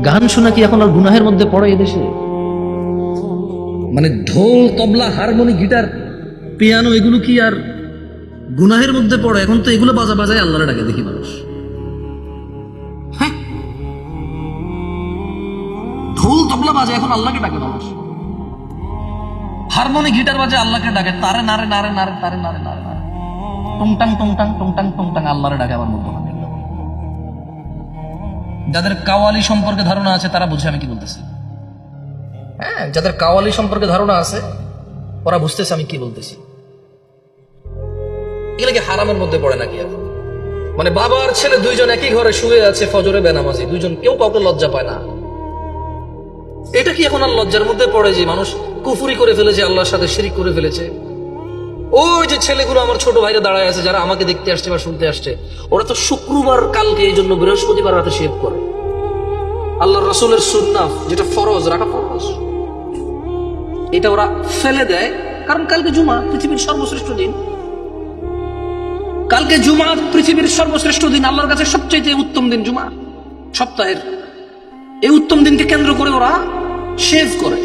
গান শোনা কি এখন আর গুনাহের মধ্যে পড়ে এদেশে? মানে ঢোল, তবলা, হারমোনি, গিটার, পিয়ানো এগুলো কি আর গুনাহের মধ্যে পড়ে? এখন তো এগুলো বাজায় আল্লাহর ডাকে দেখি মানুষ। হ্যাঁ, ঢোল তবলা বাজে এখন আল্লাহকে ডাকে মানুষ, হারমোনি গিটার বাজে আল্লাহকে ডাকে, তারে নারে নারে নারে তারে নারে নারে নারে টুংটাং টুংটাং টুংটাং টুংটাং আল্লাহরে ডাকে। আমার মধ্যে যাদের কাওয়ালি সম্পর্কে ধারণা আছে তারা বুঝে আমি কি বলতেছি। হ্যাঁ, যাদের কাওয়ালি সম্পর্কে ধারণা আছে ওরা বুঝতেছে আমি কি বলতেছি। এগুলো কি হারামের মধ্যে পড়ে নাকি? এখন মানে বাবা আর ছেলে দুইজন একই ঘরে শুয়ে আছে, ফজরে বেনামাজি, দুইজন কেউ কাউকে লজ্জা পায় না। এটা কি এখন আর লজ্জার মধ্যে পড়ে যে মানুষ কুফরি করে ফেলেছে, আল্লাহর সাথে শিরিক করে ফেলেছে? ওই যে ছেলেগুলো আমার ছোট ভাইরা দাঁড়ায় আছে, যারা আমাকে দেখতে আসছে বা শুনতে আসছে, ওরা তো শুক্রবার কালকে এই জন্য বৃহস্পতিবার রাতে শেভ করে। আল্লাহর রাসূলের সুন্নাহ যেটা ফরজ, রাখা ফরজ, এটা ওরা ফেলে দেয়। কারণ কালকে জুমা, পৃথিবীর সর্বশ্রেষ্ঠ দিন। কালকে জুমা পৃথিবীর সর্বশ্রেষ্ঠ দিন, আল্লাহর কাছে সবচেয়ে উত্তম দিন জুমা সপ্তাহের। এই উত্তম দিনকে কেন্দ্র করে ওরা শেভ করে।